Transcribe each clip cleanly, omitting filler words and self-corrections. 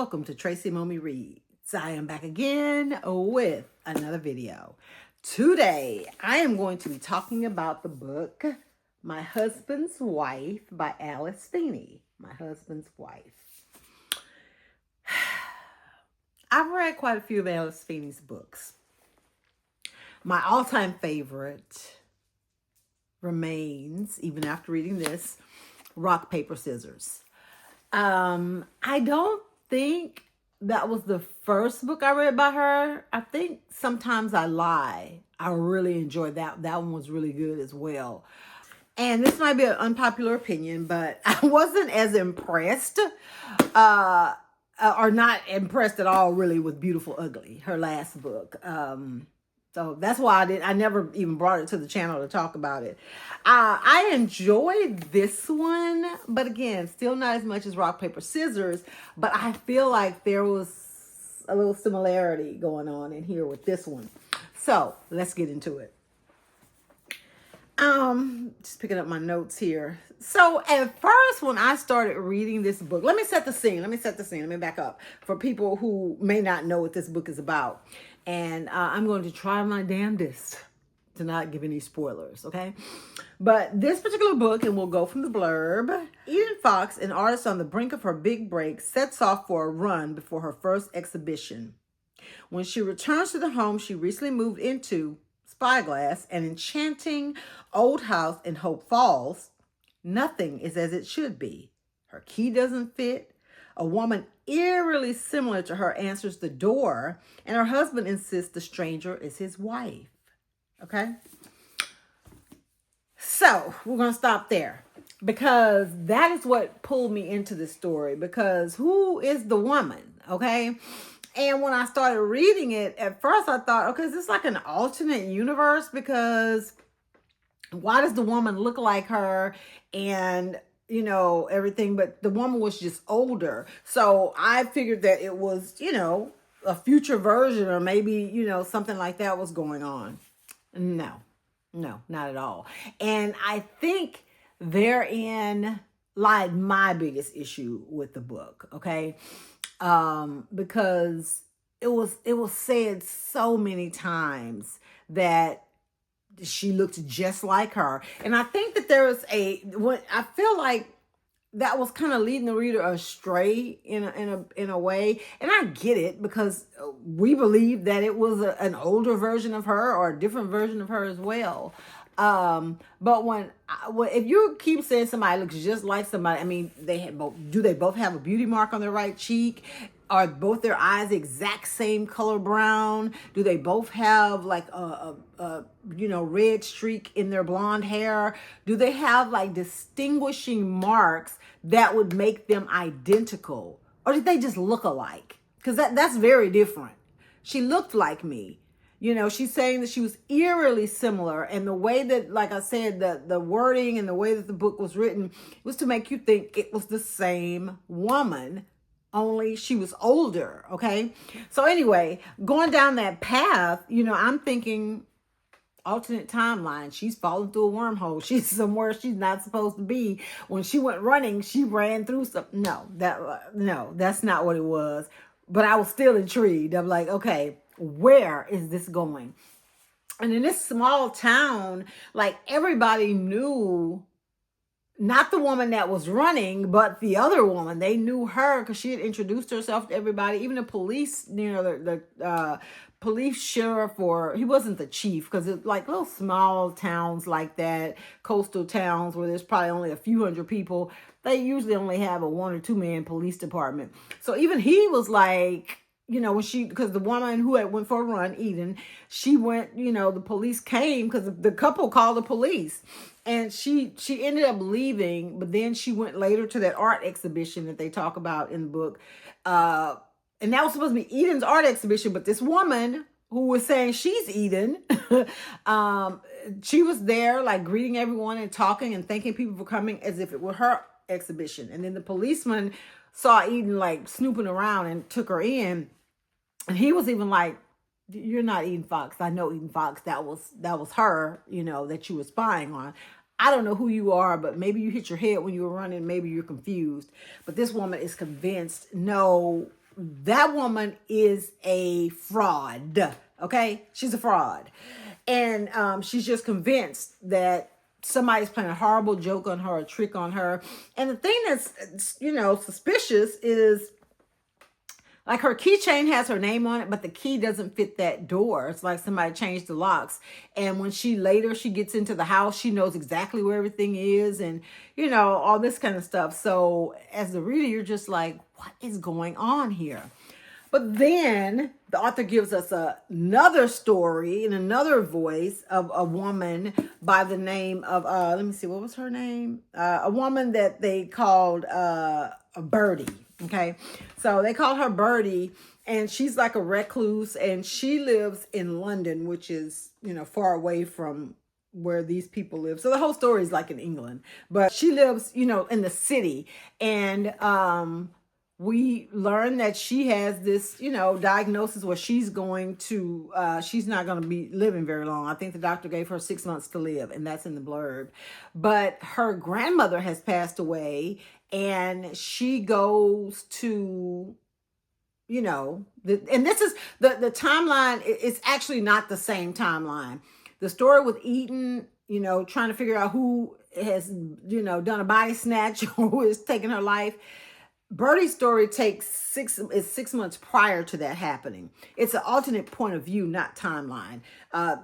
welcome to Tracy Mommy Reads. I am back again with another video. Today, I am going to be talking about the book, My Husband's Wife by Alice Feeney. My Husband's Wife. I've read quite a few of Alice Feeney's books. My all-time favorite remains, even after reading this, Rock, Paper, Scissors. I don't think that was the first book I read by her. I think Sometimes I Lie. I really enjoyed that. That one was really good as well. And this might be an unpopular opinion, but I wasn't as impressed, or not impressed at all really with Beautiful Ugly, her last book. So that's why I never even brought it to the channel to talk about it. I enjoyed this one, but again, still not as much as Rock, Paper, Scissors, but I feel like there was a little similarity going on in here with this one. So let's get into it. Just picking up my notes here. So at first, when I started reading this book, let me set the scene. Let me back up for people who may not know what this book is about. And I'm going to try my damnedest to not give any spoilers, okay? But this particular book, and we'll go from the blurb. Eden Fox, an artist on the brink of her big break, sets off for a run before her first exhibition. When she returns to the home she recently moved into, Spyglass, an enchanting old house in Hope Falls, nothing is as it should be. Her key doesn't fit. A woman eerily similar to her answers the door, and her husband insists the stranger is his wife. Okay? So, we're going to stop there because that is what pulled me into this story, because who is the woman? Okay? And when I started reading it, at first I thought, okay, is this like an alternate universe? Because why does the woman look like her and, you know, everything? But the woman was just older. So I figured that it was, you know, a future version, or maybe, you know, something like that was going on. No, not at all. And I think therein lied my biggest issue with the book. Okay. Because it was said so many times that she looked just like her. And I think that there was I feel like that was kind of leading the reader astray in a way. And I get it, because we believe that it was an older version of her or a different version of her as well. But if you keep saying somebody looks just like somebody, I mean, do they both have a beauty mark on their right cheek? Are both their eyes the exact same color brown? Do they both have like a red streak in their blonde hair? Do they have like distinguishing marks that would make them identical? Or did they just look alike? Because that's very different. She looked like me. You know, she's saying that she was eerily similar. And the way that, like I said, the wording and the way that the book was written was to make you think it was the same woman, only she was older, okay? So anyway, going down that path, you know, I'm thinking alternate timeline. She's falling through a wormhole. She's somewhere she's not supposed to be. When she went running, she ran through something. No, that's not what it was. But I was still intrigued. I'm like, okay, where is this going? And in this small town, like, everybody knew not the woman that was running, but the other woman. They knew her because she had introduced herself to everybody. Even the police, you know, the police sheriff, or he wasn't the chief, because it's like little small towns like that, coastal towns where there's probably only a few hundred people. They usually only have a 1 or 2 man police department. So even he was like, you know, because the woman who had went for a run, Eden, she went, you know, the police came because the couple called the police, and she ended up leaving. But then she went later to that art exhibition that they talk about in the book. And that was supposed to be Eden's art exhibition. But this woman who was saying she's Eden, she was there like greeting everyone and talking and thanking people for coming as if it were her exhibition. And then the policeman saw Eden like snooping around and took her in. And he was even like, "You're not Eden Fox. I know Eden Fox. That was her, you know, that you were spying on. I don't know who you are, but maybe you hit your head when you were running. Maybe you're confused." But this woman is convinced, no, that woman is a fraud. Okay, she's a fraud, and she's just convinced that somebody's playing a horrible joke on her, a trick on her. And the thing that's, suspicious is, like, her keychain has her name on it, but the key doesn't fit that door. It's like somebody changed the locks. And when she gets into the house, she knows exactly where everything is, and, all this kind of stuff. So as the reader, you're just like, what is going on here? But then the author gives us another story in another voice of a woman by the name of, let me see, what was her name? A woman that they called Birdie. Okay, so they call her Birdie, and she's like a recluse, and she lives in London, which is, far away from where these people live. So the whole story is like in England, but she lives, in the city. And we learn that she has this, diagnosis where she's not going to be living very long. I think the doctor gave her 6 months to live, and that's in the blurb. But her grandmother has passed away, and she goes to, and this is the timeline. It's actually not the same timeline. The story with Eden, trying to figure out who has, done a body snatch or who is taking her life. Birdie's story is 6 months prior to that happening. It's an alternate point of view, not timeline.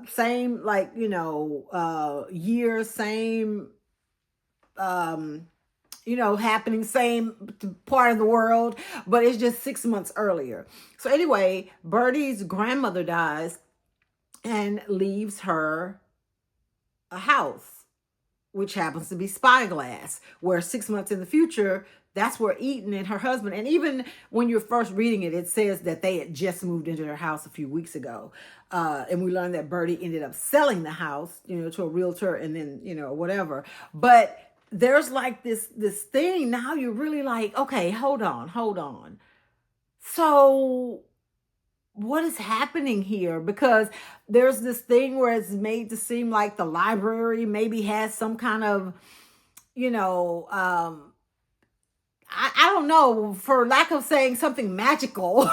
Same, like, year, same, happening, same part of the world, but it's just 6 months earlier. So anyway, Birdie's grandmother dies and leaves her a house, which happens to be Spyglass, where 6 months in the future, that's where Eden and her husband, and even when you're first reading it, it says that they had just moved into their house a few weeks ago. And we learned that Birdie ended up selling the house, to a realtor, and then, whatever. But there's like this thing. Now you're really like, okay, hold on. So what is happening here? Because there's this thing where it's made to seem like the library maybe has some kind of, I don't know, for lack of saying something magical,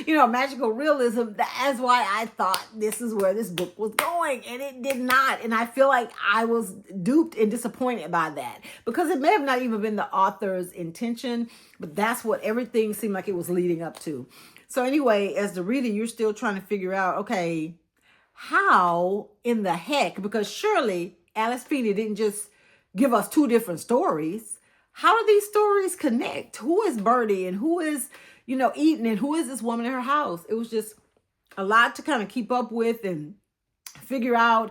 magical realism. That's why I thought this is where this book was going, and it did not. And I feel like I was duped and disappointed by that, because it may have not even been the author's intention, but that's what everything seemed like it was leading up to. So anyway, as the reader, you're still trying to figure out, okay, how in the heck, because surely Alice Feeney didn't just give us two different stories. How do these stories connect? Who is Birdie, and who is, Eden, and who is this woman in her house? It was just a lot to kind of keep up with and figure out,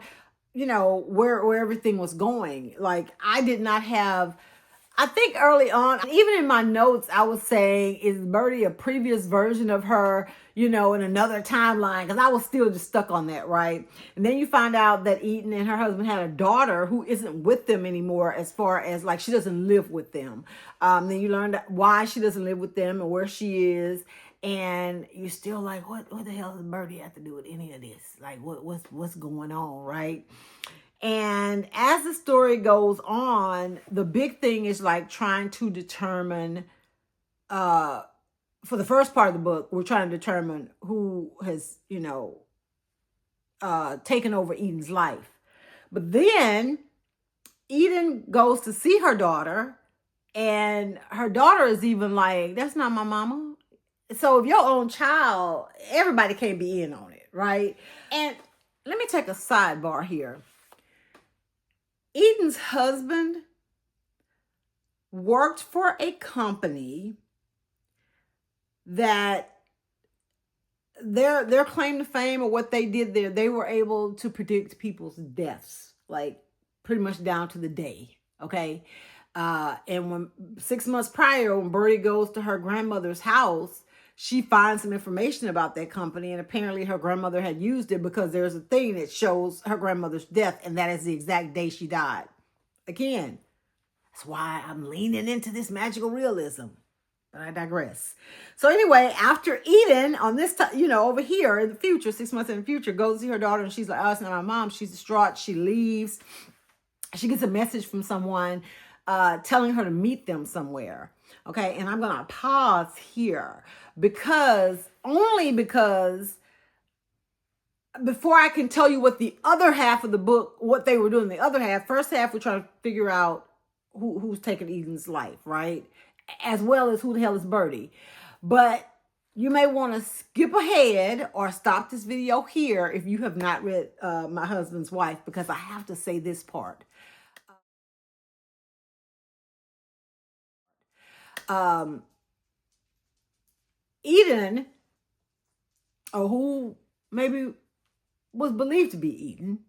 where everything was going. Like, I did not have, I think early on, even in my notes, I was saying, is Birdie a previous version of her, in another timeline? Because I was still just stuck on that, right? And then you find out that Eden and her husband had a daughter who isn't with them anymore, as far as, like, she doesn't live with them. Then you learn why she doesn't live with them and where she is. And you're still like, what the hell does Birdie have to do with any of this? Like, what's going on, right? And as the story goes on, the big thing is like trying to determine, for the first part of the book, we're trying to determine who has, taken over Eden's life. But then Eden goes to see her daughter, and her daughter is even like, that's not my mama. So if your own child, everybody can't be in on it, right? And let me take a sidebar here. Eden's husband worked for a company that their claim to fame, or what they did there, they were able to predict people's deaths, like pretty much down to the day. Okay. And when 6 months prior, when Birdie goes to her grandmother's house, she finds some information about that company, and apparently her grandmother had used it, because there's a thing that shows her grandmother's death, and that is the exact day she died. Again, that's why I'm leaning into this magical realism, but I digress. So anyway, after Eden on this, over here in the future, 6 months in the future, goes to see her daughter, and she's like, oh, it's not my mom. She's distraught. She leaves. She gets a message from someone telling her to meet them somewhere. Okay, and I'm going to pause here only because before I can tell you what the other half of the book, what they were doing, the other half, first half, we're trying to figure out who's taking Eden's life, right? As well as who the hell is Birdie. But you may want to skip ahead or stop this video here if you have not read My Husband's Wife, because I have to say this part. Eden, or who maybe was believed to be Eden,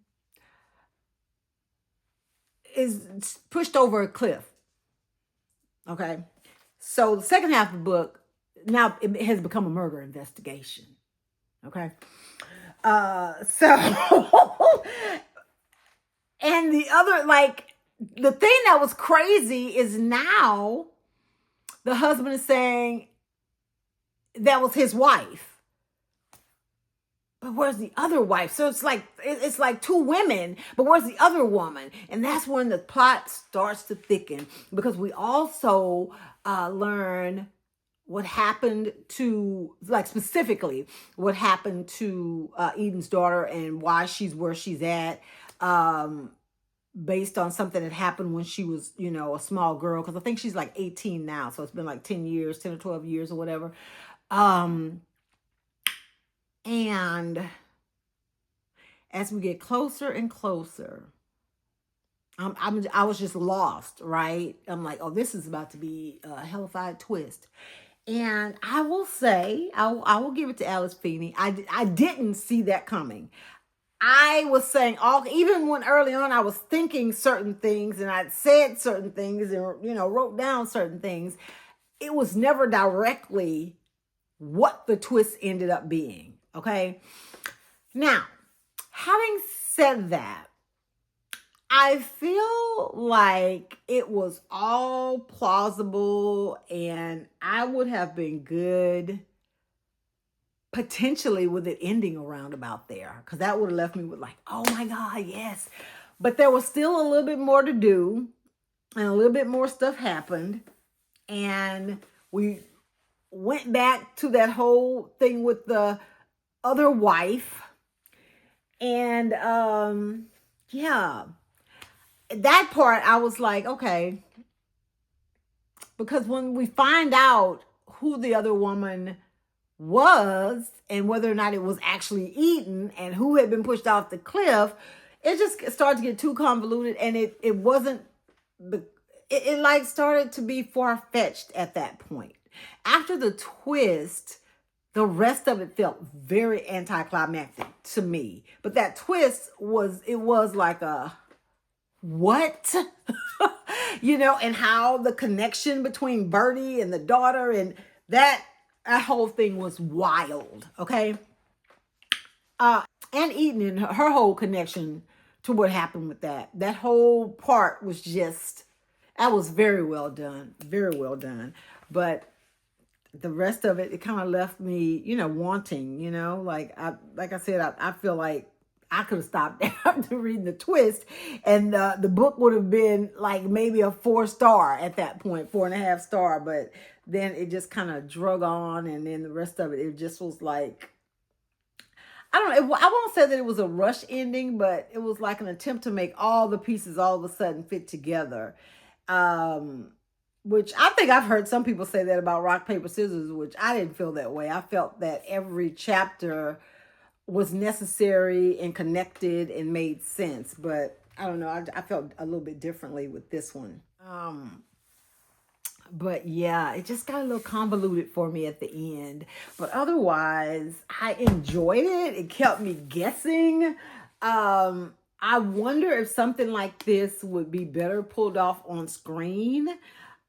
is pushed over a cliff. Okay. So the second half of the book, now it has become a murder investigation. Okay. So and the other, like, the thing that was crazy is now the husband is saying that was his wife. But where's the other wife? So it's like two women, but where's the other woman? And that's when the plot starts to thicken, because we also learn what happened to, like, specifically what happened to Eden's daughter and why she's where she's at, based on something that happened when she was, a small girl. Because I think she's like 18 now, so it's been like 10 or 12 years or whatever. And as we get closer and closer, I was just lost, right? I'm like, oh, this is about to be a hellified twist. And I will say, I will give it to Alice Feeney. I didn't see that coming. I was saying, even when early on I was thinking certain things and I'd said certain things and, wrote down certain things, it was never directly what the twist ended up being. Okay. Now, having said that, I feel like it was all plausible, and I would have been good potentially with it ending around about there, because that would have left me with like, oh my God, yes. But there was still a little bit more to do, and a little bit more stuff happened, and we went back to that whole thing with the other wife, and yeah, that part I was like, okay, because when we find out who the other woman was and whether or not it was actually Eden and who had been pushed off the cliff, it just started to get too convoluted, and it wasn't, it like started to be far-fetched at that point. After the twist, the rest of it felt very anticlimactic to me. But that twist was like a what? And how the connection between Birdie and the daughter and that whole thing was wild. Okay. And Eden and her whole connection to what happened with that whole part was that was very well done. Very well done. But the rest of it kind of left me, wanting, like I said, I feel like I could have stopped after reading the twist, and the book would have been like maybe a 4-star at that point, 4.5 star. But then it just kind of drug on, and then the rest of it just was like, I don't know. I won't say that it was a rush ending, but it was like an attempt to make all the pieces all of a sudden fit together. Which I think I've heard some people say that about rock, paper, scissors, which I didn't feel that way. I felt that every chapter was necessary and connected and made sense. But I don't know. I felt a little bit differently with this one. But yeah, it just got a little convoluted for me at the end. But otherwise, I enjoyed it. It kept me guessing. I wonder if something like this would be better pulled off on screen.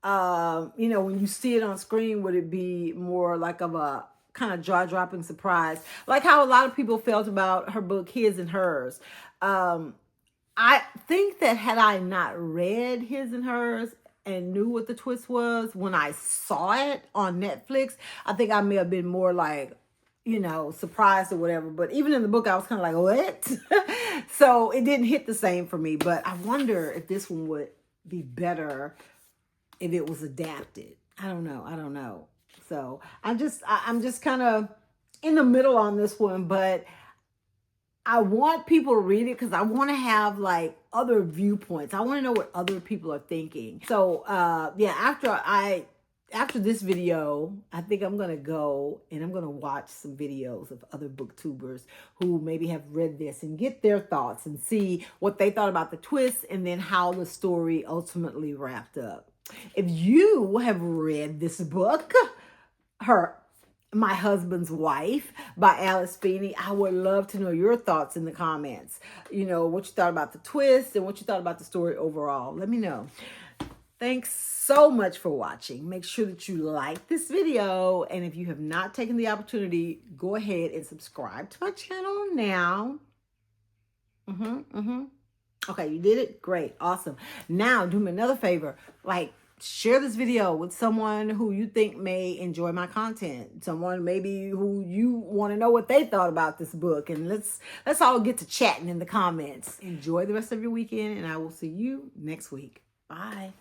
When you see it on screen, would it be more like of a kind of jaw-dropping surprise, like how a lot of people felt about her book His and Hers? I think that had I not read His and Hers and knew what the twist was when I saw it on Netflix, I think I may have been more like, surprised or whatever. But even in the book, I was kind of like, what? So it didn't hit the same for me. But I wonder if this one would be better if it was adapted. I don't know. I don't know. So I'm just kind of in the middle on this one, but I want people to read it because I want to have like other viewpoints. I want to know what other people are thinking. So yeah, after this video, I think I'm gonna go and I'm gonna watch some videos of other booktubers who maybe have read this and get their thoughts and see what they thought about the twist and then how the story ultimately wrapped up. If you have read this book, My Husband's Wife by Alice Feeney, I would love to know your thoughts in the comments. You know, what you thought about the twist and what you thought about the story overall. Let me know. Thanks so much for watching. Make sure that you like this video. And if you have not taken the opportunity, go ahead and subscribe to my channel now. Okay, you did it? Great. Awesome. Now, do me another favor. Like, share this video with someone who you think may enjoy my content. Someone maybe who you want to know what they thought about this book. And let's all get to chatting in the comments. Enjoy the rest of your weekend, and I will see you next week. Bye.